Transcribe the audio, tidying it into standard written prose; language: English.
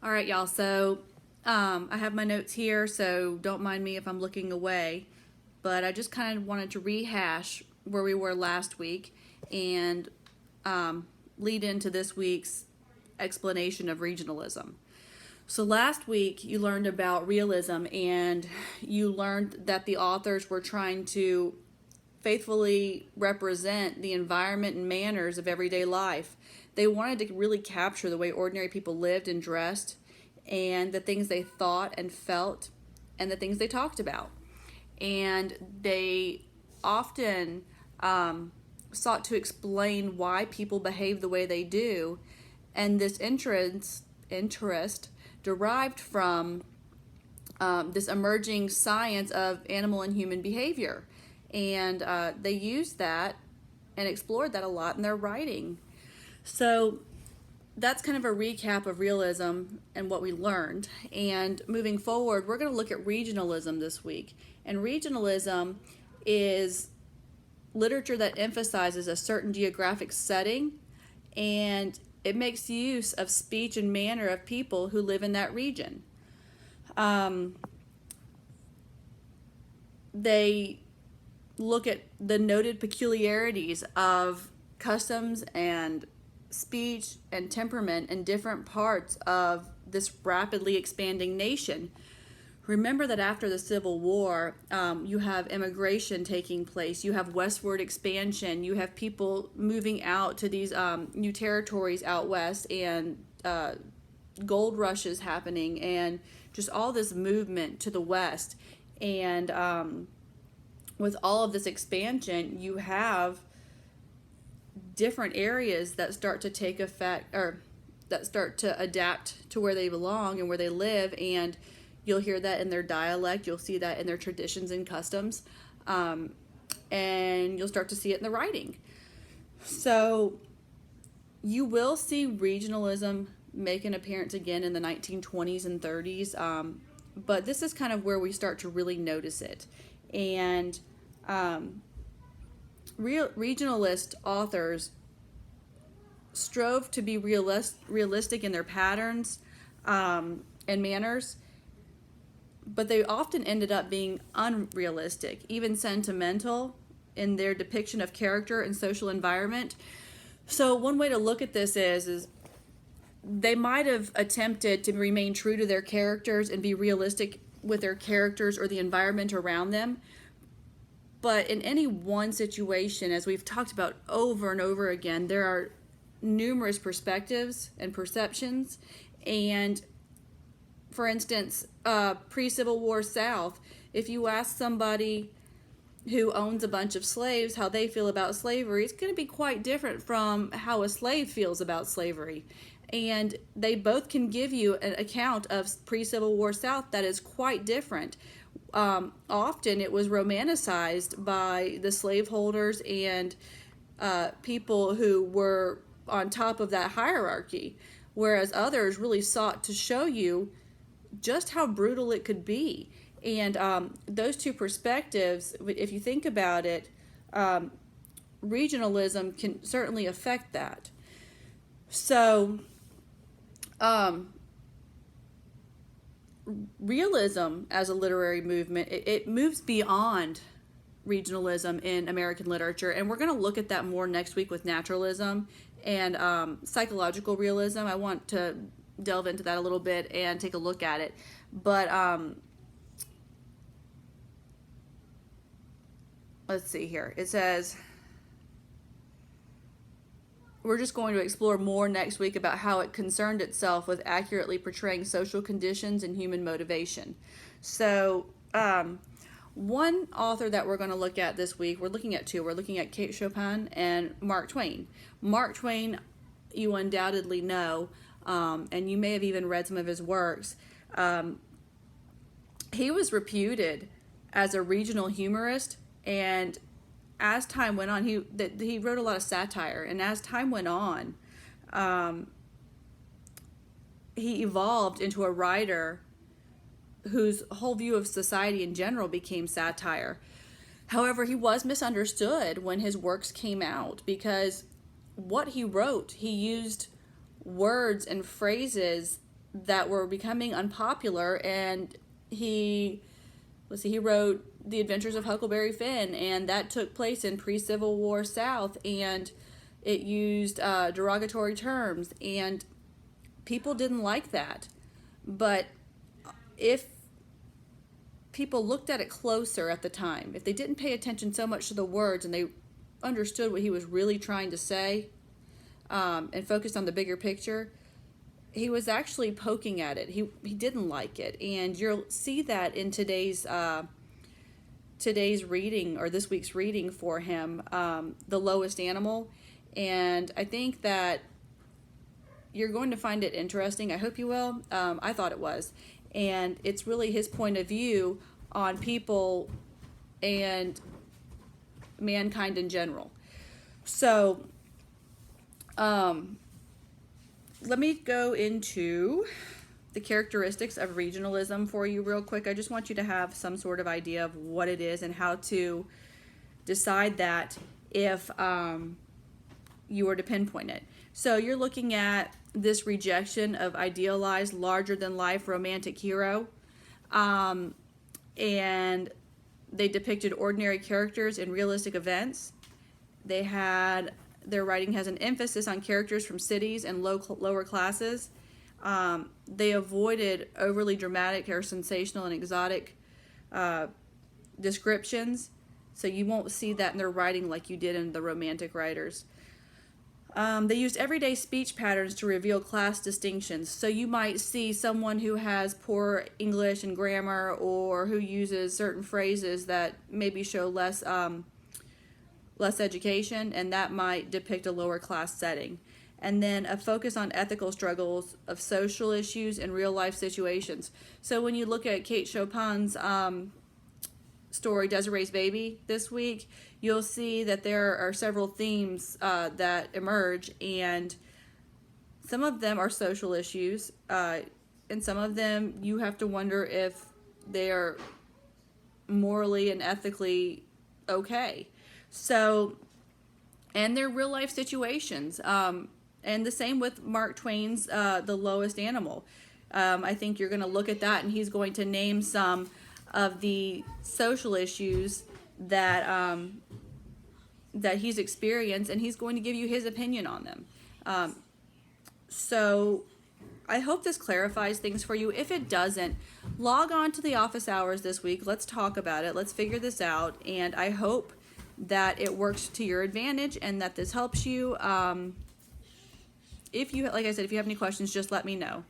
All right, y'all. So I have my notes here, so don't mind me if I'm looking away. But I just kind of wanted to rehash where we were last week and lead into this week's explanation of regionalism. So last week you learned about realism, and you learned that the authors were trying to faithfully represent the environment and manners of everyday life. They wanted to really capture the way ordinary people lived and dressed, and the things they thought and felt, and the things they talked about. And they often sought to explain why people behave the way they do, and this interest derived from this emerging science of animal and human behavior. And they used that and explored that a lot in their writing. So that's kind of a recap of realism and what we learned. And moving forward, we're going to look at regionalism this week. And regionalism is literature that emphasizes a certain geographic setting, and it makes use of speech and manner of people who live in that region. They look at the noted peculiarities of customs and speech and temperament in different parts of this rapidly expanding nation. Remember that after the Civil War, you have immigration taking place, you have westward expansion, you have people moving out to these new territories out west, and gold rushes happening, and just all this movement to the west. And with all of this expansion, you have different areas that start to take effect, or that start to adapt to where they belong and where they live. And you'll hear that in their dialect, you'll see that in their traditions and customs, and you'll start to see it in the writing. So you will see regionalism make an appearance again in the 1920s and 30s, but this is kind of where we start to really notice it. And regionalist authors strove to be realistic in their patterns and manners, but they often ended up being unrealistic, even sentimental in their depiction of character and social environment. So one way to look at this is they might have attempted to remain true to their characters and be realistic with their characters or the environment around them. But in any one situation, as we've talked about over and over again, there are numerous perspectives and perceptions. And for instance, pre-Civil War South, if you ask somebody who owns a bunch of slaves how they feel about slavery, it's going to be quite different from how a slave feels about slavery. And they both can give you an account of pre-Civil War South that is quite different. Often it was romanticized by the slaveholders and people who were on top of that hierarchy, whereas others really sought to show you just how brutal it could be. And those two perspectives, if you think about it, regionalism can certainly affect that. So realism as a literary movement, it moves beyond regionalism in American literature, and we're going to look at that more next week with naturalism and psychological realism. I want to delve into that a little bit and take a look at it. But let's see here. It says we're just going to explore more next week about how it concerned itself with accurately portraying social conditions and human motivation. So one author that we're going to look at this week, we're looking at two. We're looking at Kate Chopin and Mark Twain. Mark Twain, you undoubtedly know, and you may have even read some of his works. He was reputed as a regional humorist, and as time went on, he wrote a lot of satire, and as time went on, he evolved into a writer whose whole view of society in general became satire. However, he was misunderstood when his works came out, because what he wrote, he used words and phrases that were becoming unpopular, and he wrote The Adventures of Huckleberry Finn, and that took place in pre-Civil War South, and it used derogatory terms, and people didn't like that. But if people looked at it closer at the time, if they didn't pay attention so much to the words and they understood what he was really trying to say, and focused on the bigger picture, he was actually poking at it. He didn't like it, and you'll see that in today's reading, or this week's reading for him, The Lowest Animal. And I think that you're going to find it interesting. I hope you will. I thought it was. And it's really his point of view on people and mankind in general. So, let me go into the characteristics of regionalism for you real quick. I just want you to have some sort of idea of what it is and how to decide that if you were to pinpoint it. So you're looking at this rejection of idealized, larger-than-life romantic hero, and they depicted ordinary characters in realistic events. Their writing has an emphasis on characters from cities and lower classes. They avoided overly dramatic or sensational and exotic descriptions, so you won't see that in their writing like you did in the romantic writers. They used everyday speech patterns to reveal class distinctions. So you might see someone who has poor English and grammar, or who uses certain phrases that maybe show less education, and that might depict a lower class setting. And then a focus on ethical struggles of social issues and real life situations. So when you look at Kate Chopin's story, Desiree's Baby, this week, you'll see that there are several themes that emerge, and some of them are social issues, and some of them you have to wonder if they are morally and ethically okay. So, and they're real life situations. And the same with Mark Twain's The Lowest Animal. I think you're going to look at that, and he's going to name some of the social issues that that he's experienced, and he's going to give you his opinion on them. So I hope this clarifies things for you. If it doesn't, log on to the office hours this week. Let's talk about it. Let's figure this out, and I hope that it works to your advantage and that this helps you. If you, like I said, if you have any questions, just let me know.